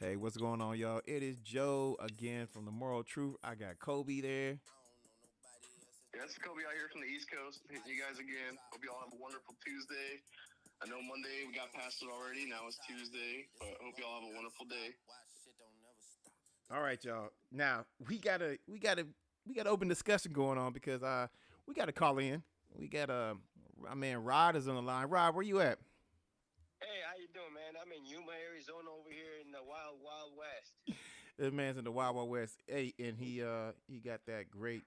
Hey, what's going on, y'all? It is Joe again from the Moral Truth. I got Kobe there. Yeah, it's Kobe out here from the East Coast. Hitting you guys again. Hope you all have a wonderful Tuesday. I know Monday we got past it already. Now it's Tuesday, but hope you all have a wonderful day. All right, y'all. Now we got a open discussion going on because we got to call in. We got my man Rod is on the line. Rod, where you at? Hey, how you doing, man? I'm in Yuma, Arizona, over here in the Wild Wild West. This man's in the Wild Wild West. Hey, and he got that great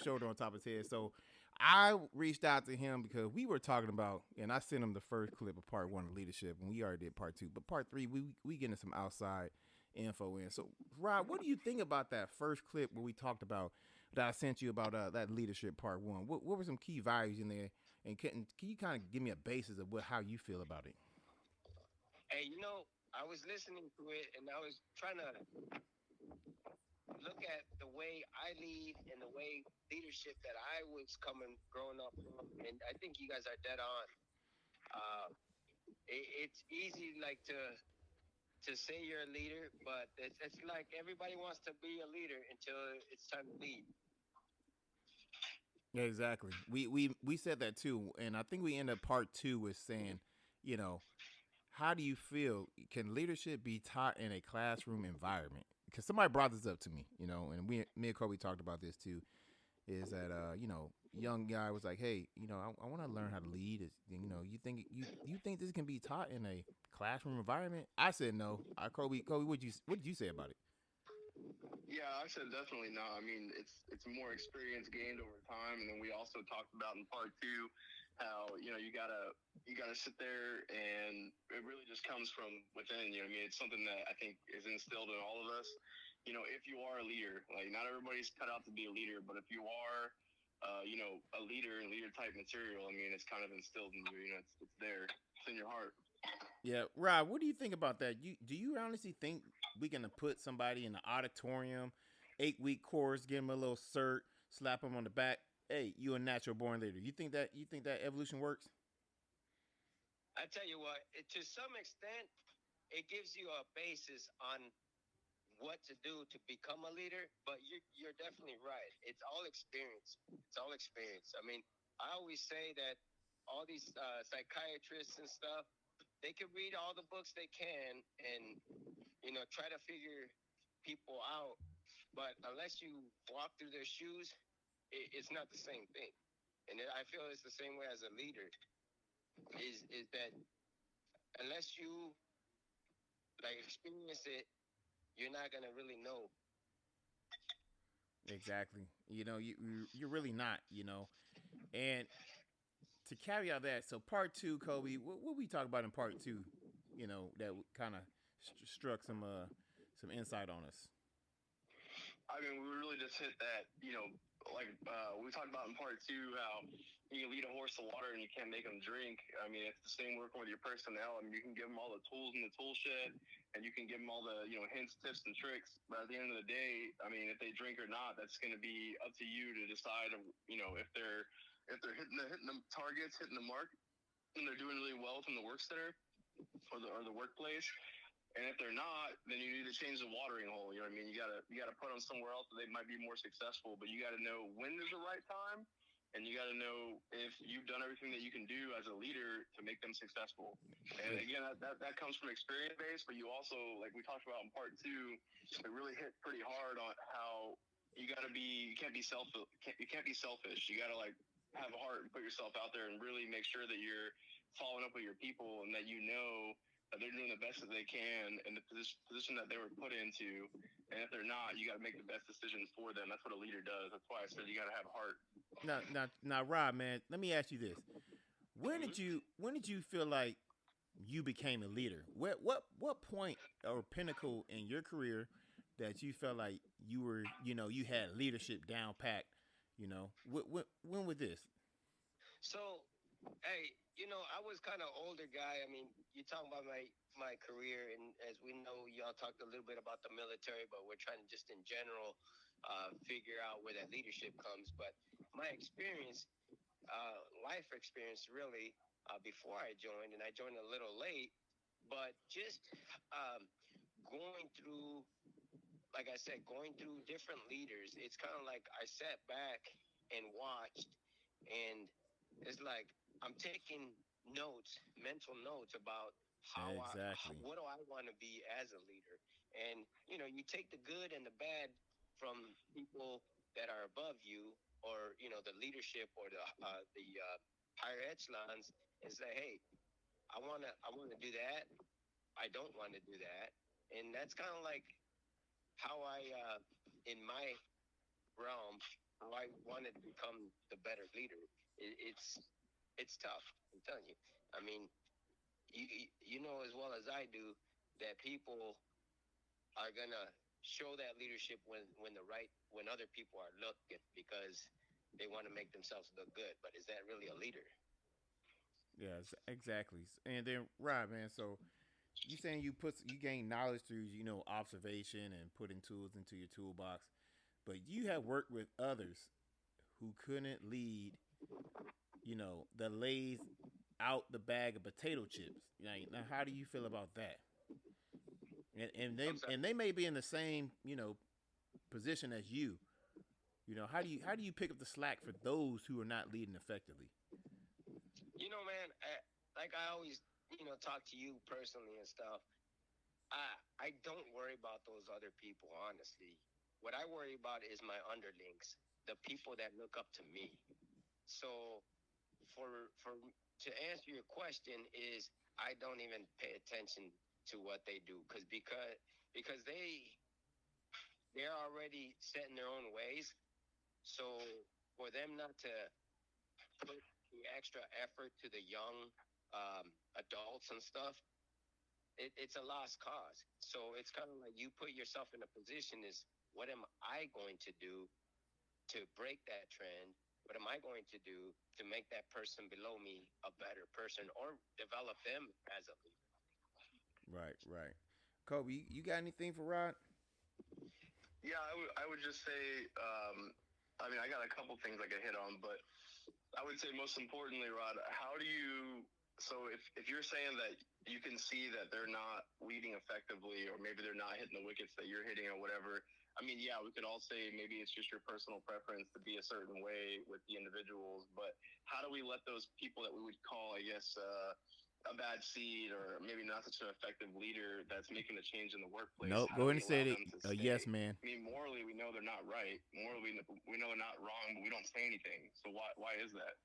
shoulder on top of his head. So I reached out to him because we were talking about, and I sent him the first clip of part one of leadership, and we already did part two. But part three, we getting some outside info in. So Rob, what do you think about that first clip where we talked about that I sent you about that leadership part one? What were some key values in there? And can you kind of give me a basis of how you feel about it? Hey, I was listening to it and I was trying to look at the way I lead and the way leadership that I was growing up from, and I think you guys are dead on. Uh, it's easy, like to say you're a leader, but it's like everybody wants to be a leader until it's time to lead. Yeah, exactly. We said that too, and I think we end up part two with saying, you know, how do you feel? Can leadership be taught in a classroom environment? Because somebody brought this up to me, and me and Kobe talked about this too. Is that young guy was like, hey, I want to learn how to lead. You think this can be taught in a classroom environment? I said no. Kobe, what did you say about it? Yeah, I said definitely not. I mean, it's more experience gained over time, and then we also talked about in part two how you gotta sit there, and it really just comes from within. I mean, it's something that I think is instilled in all of us. If you are a leader, like not everybody's cut out to be a leader, but if you are, a leader and leader type material, I mean, it's kind of instilled in you. It's there, it's in your heart. Yeah, Rob, what do you think about that? Do you honestly think we gonna put somebody in the auditorium, 8 week course, give them a little cert, slap them on the back? Hey, you a natural born leader. You think that evolution works? I tell you what, to some extent, it gives you a basis on what to do to become a leader, but you're definitely right. It's all experience. It's all experience. I mean, I always say that all these psychiatrists and stuff, they can read all the books they can and try to figure people out, but unless you walk through their shoes, it's not the same thing. And I feel it's the same way as a leader. Is that unless you like experience it, you're not gonna really know. Exactly. You're really not. And to carry out that, so part two, Kobe, what we talk about in part two, that kind of struck some insight on us. I mean, we really just hit that, like we talked about in part two, how you can lead a horse to water and you can't make them drink. I mean, it's the same working with your personnel. I mean, you can give them all the tools in the tool shed, and you can give them all the, hints, tips, and tricks. But at the end of the day, I mean, if they drink or not, that's going to be up to you to decide, if they're hitting the targets, hitting the mark, and they're doing really well from the work center or the workplace. And if they're not, then you need to change the watering hole. You know what I mean? You gotta put them somewhere else that they might be more successful. But you got to know when is the right time, and you got to know if you've done everything that you can do as a leader to make them successful. And again, that comes from experience base. But you also, like we talked about in part two, it really hit pretty hard on how you can't be you can't be selfish. You got to like have a heart and put yourself out there and really make sure that you're following up with your people and that that they're doing the best that they can in the position that they were put into. And if they're not, you got to make the best decision for them. That's what a leader does. That's why I said you got to have heart. Now, Rob, man, let me ask you this: when did you feel like you became a leader? What point or pinnacle in your career that you felt like you had leadership down packed? When was this? So, hey, I was kind of older guy. I mean, you talking about my career, and as we know, y'all talked a little bit about the military, but we're trying to just in general figure out where that leadership comes. But my experience, life experience, really, before I joined, and I joined a little late, but just um, going through, like I said, going through different leaders, it's kind of like I sat back and watched, and it's like I'm taking notes, mental notes about Exactly. what do I want to be as a leader. And you take the good and the bad from people that are above you, or the leadership, or the higher echelons, and say, hey, I want to do that. I don't want to do that. And that's kind of like how I, in my realm, how I wanted to become the better leader. It's tough. I'm telling you. I mean, you know as well as I do that people are gonna show that leadership when other people are looking, because they want to make themselves look good. But is that really a leader? Yes, exactly. And then, right, man. So you saying you gain knowledge through observation and putting tools into your toolbox, but you have worked with others who couldn't lead, the lays out the bag of potato chips. Now, how do you feel about that? And they I'm sorry. and they may be in the same position as you. How do you pick up the slack for those who are not leading effectively? Man, like I always, talk to you personally and stuff. I don't worry about those other people, honestly. What I worry about is my underlings, the people that look up to me. So for to answer your question is, I don't even pay attention to what they do, because they're already set in their own ways. So for them not to put the extra effort to the young adults and stuff, it's a lost cause. So it's kind of like you put yourself in a position is, what am I going to do to break that trend? What am I going to do to make that person below me a better person, or develop them as a leader? Right, right. Kobe, you got anything for Rod? Yeah, I would just say, I mean, I got a couple things I could hit on, but I would say most importantly, Rod, how do you? So if you're saying that you can see that they're not leading effectively, or maybe they're not hitting the wickets that you're hitting, or whatever. I mean, yeah, we could all say maybe it's just your personal preference to be a certain way with the individuals, but how do we let those people that we would call, I guess, a bad seed, or maybe not such an effective leader that's making a change in the workplace? Nope. How Go do ahead we and say allow it. them to Yes, stay? man. I mean, morally, we know they're not right. Morally, we know they're not wrong, but we don't say anything. So why is that?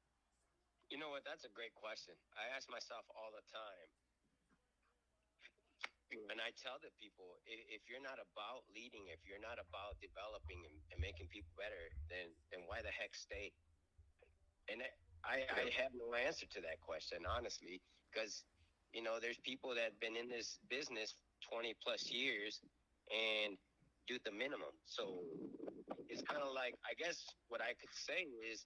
You know what? That's a great question. I ask myself all the time. And I tell the people, if you're not about leading, if you're not about developing and making people better, then why the heck stay? And I have no answer to that question, honestly, because there's people that have been in this business 20 plus years and do the minimum. So it's kind of like, I guess what I could say is,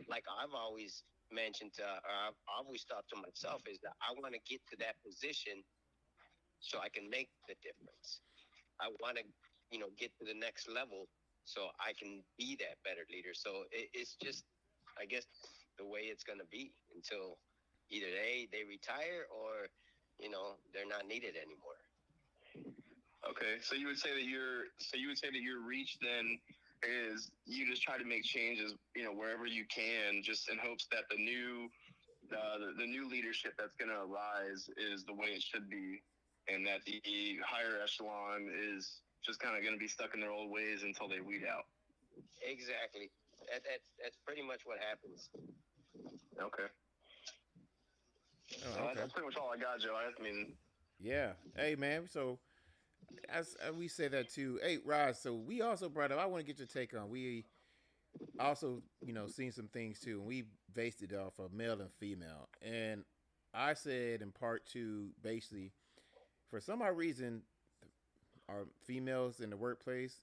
like I've always mentioned, or I've always thought to myself, is that I want to get to that position so I can make the difference. I want to, get to the next level so I can be that better leader. So it's just, I guess, the way it's going to be until either they retire, or, they're not needed anymore. Okay, so you would say that your reach then is you just try to make changes, wherever you can, just in hopes that the new leadership that's going to arise is the way it should be, and that the higher echelon is just kind of going to be stuck in their old ways until they weed out. Exactly. That's pretty much what happens. Okay. Oh, okay. That's pretty much all I got, Joe. I mean, Yeah. Hey, man. So as we say that too. Hey, Rod. So we also brought up. I want to get your take on. We also, seen some things too, and we based it off of male and female. And I said in part two, basically, for some odd reason, our females in the workplace,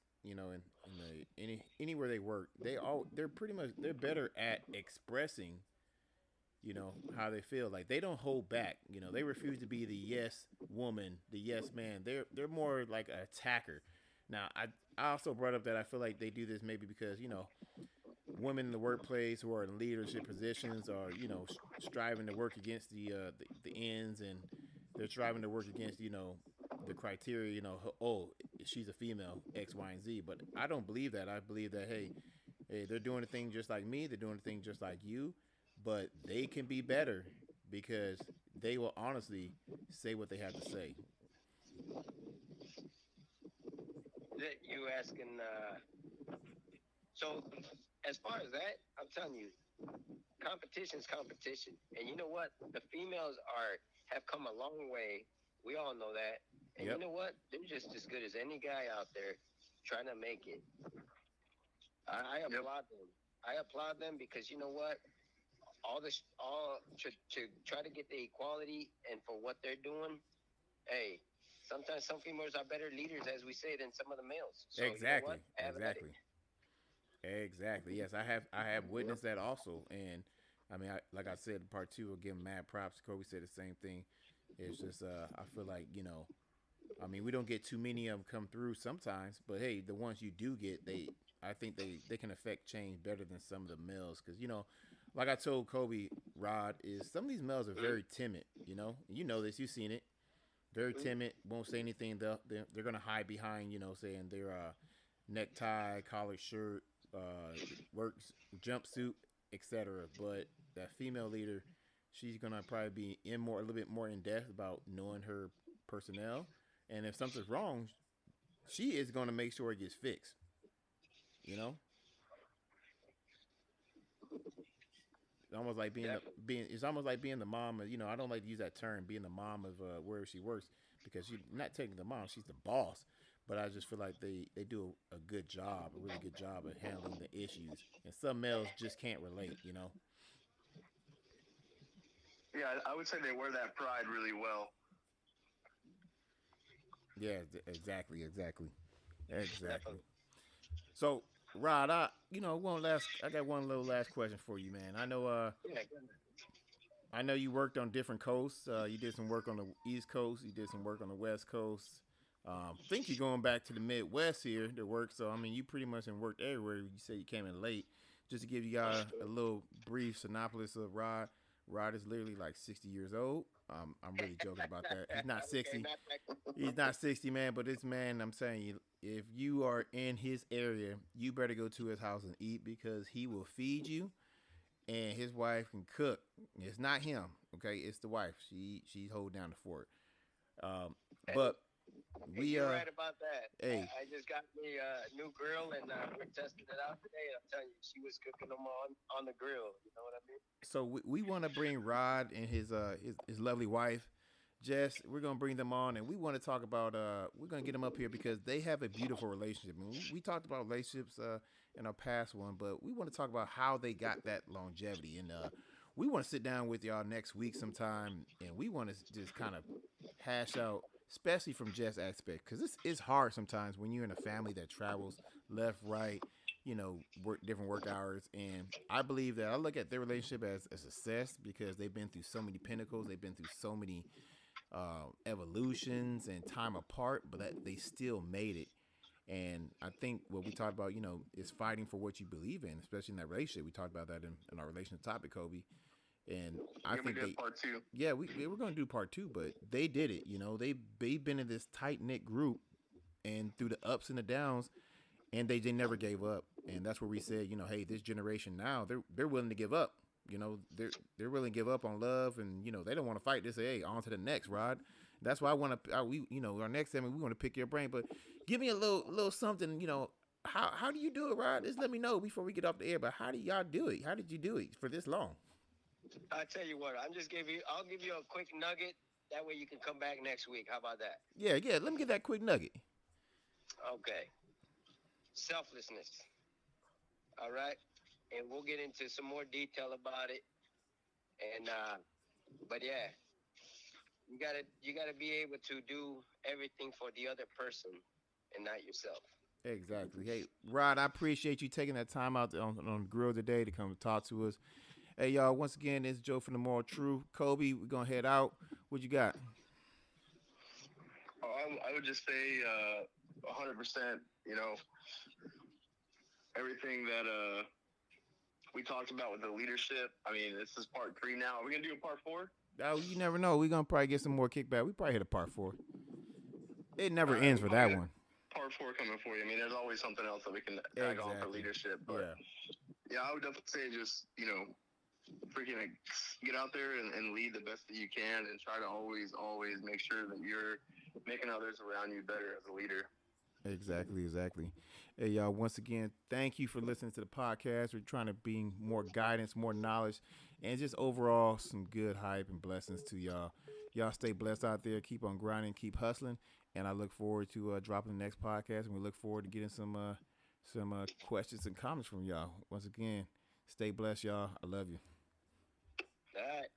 anywhere they work, they're pretty much they're better at expressing, how they feel. Like they don't hold back. They refuse to be the yes woman, the yes man. They're more like an attacker. Now, I also brought up that I feel like they do this maybe because women in the workplace who are in leadership positions are striving to work against the ends, and they're striving to work against the criteria, oh, she's a female, X, Y, and Z. But I don't believe that. I believe that, hey, they're doing the thing just like me. They're doing the thing just like you, but they can be better because they will honestly say what they have to say. That you asking? So, as far as that, I'm telling you, competition is competition, and you know what? The females have come a long way. We all know that, and you Yep. know what? They're just as good as any guy out there trying to make it. I Yep. applaud them. I applaud them because you know what? All to try to get the equality and for what they're doing. Hey, sometimes some females are better leaders, as we say, than some of the males. So you know Exactly. what? Have at it. Exactly. Exactly. Yes, I have witnessed that also, and I mean, like I said, part two, will give him mad props. Kobe said the same thing. It's just I feel like I mean, we don't get too many of them come through sometimes, but hey, the ones you do get, I think they can affect change better than some of the males, because like I told Kobe, Rod, is some of these males are very timid. You know this, you've seen it. Very timid, won't say anything. They're gonna hide behind, saying their necktie, collared shirt, work jumpsuit, etc. But that female leader, she's gonna probably be a little bit more in depth about knowing her personnel, and if something's wrong, she is gonna make sure it gets fixed. You know, it's almost like it's almost like being the mom of, I don't like to use that term, being the mom of wherever she works, because she's not taking the mom, she's the boss. But I just feel like they do a good job, a really good job of handling the issues, and some males just can't relate. Yeah, I would say they wear that pride really well. Yeah, exactly, exactly. Definitely. So, Rod, I got one little last question for you, man. Yeah. I know you worked on different coasts. You did some work on the East Coast. You did some work on the West Coast. Think you're going back to the Midwest here to work. So, I mean, you pretty much have worked everywhere. You say you came in late. Just to give you guys a little brief synopsis of Rod. Rod is literally like 60 years old. I'm really joking about that. He's not 60. Okay, not that. He's not 60, man. But this man, I'm saying you, if you are in his area, you better go to his house and eat, because he will feed you, and his wife can cook. It's not him, okay? It's the wife. She's holding down the fort. Um, but we You're right about that. hey, I just got me a new grill, and we're testing it out today. And I'm telling you, she was cooking them on the grill. You know what I mean? so we want to bring Rod and his lovely wife, Jess. We're gonna bring them on, and we want to talk about. We're gonna get them up here because they have a beautiful relationship. I mean, we talked about relationships in our past one, but we want to talk about how they got that longevity. And we want to sit down with y'all next week sometime, and we want to just kind of hash out, especially from Jess' aspect, because it's hard sometimes when you're in a family that travels left, right. Work different work hours, and I believe that I look at their relationship as a success because they've been through so many pinnacles, they've been through so many evolutions and time apart, but that they still made it. And I think what we talked about, is fighting for what you believe in, especially in that relationship. We talked about that in our relationship topic, Kobe. And I Gonna be think good part two. yeah, we were going to do part two, but they did it. They've been in this tight knit group, and through the ups and the downs, and they never gave up. And that's where we said, hey, this generation now, they're willing to give up. They're willing to give up on love, and they don't want to fight. They say, hey, on to the next, Rod. That's why I want to. Our next segment, we want to pick your brain. But give me a little something. How do you do it, Rod? Just let me know before we get off the air. But how do y'all do it? How did you do it for this long? I tell you what, I'll give you a quick nugget. That way you can come back next week. How about that? Yeah. Let me get that quick nugget. Okay. Selflessness. All right. And we'll get into some more detail about it. And but yeah, you gotta be able to do everything for the other person and not yourself. Exactly. Hey, Rod, I appreciate you taking that time out on the grill today to come talk to us. Hey, y'all, once again, it's Joe from the Moral Truth. Kobe, we're going to head out. What you got? I would just say 100%, everything that we talked about with the leadership. I mean, this is part 3 now. Are we going to do a part 4? Oh, you never know. We're going to probably get some more kickback. We probably hit a part 4. it never ends for we that got one. part 4 coming for you. I mean, there's always something else that we can tag on for Exactly. leadership. But yeah, I would definitely say just, freaking get out there and lead the best that you can, and try to always make sure that you're making others around you better as a leader. Exactly, exactly. Hey, y'all, once again, thank you for listening to the podcast. We're trying to bring more guidance, more knowledge, and just overall some good hype and blessings to y'all. Y'all stay blessed out there. Keep on grinding, keep hustling. And I look forward to dropping the next podcast. And we look forward to getting some questions and comments from y'all. Once again, stay blessed, y'all. I love you. All right.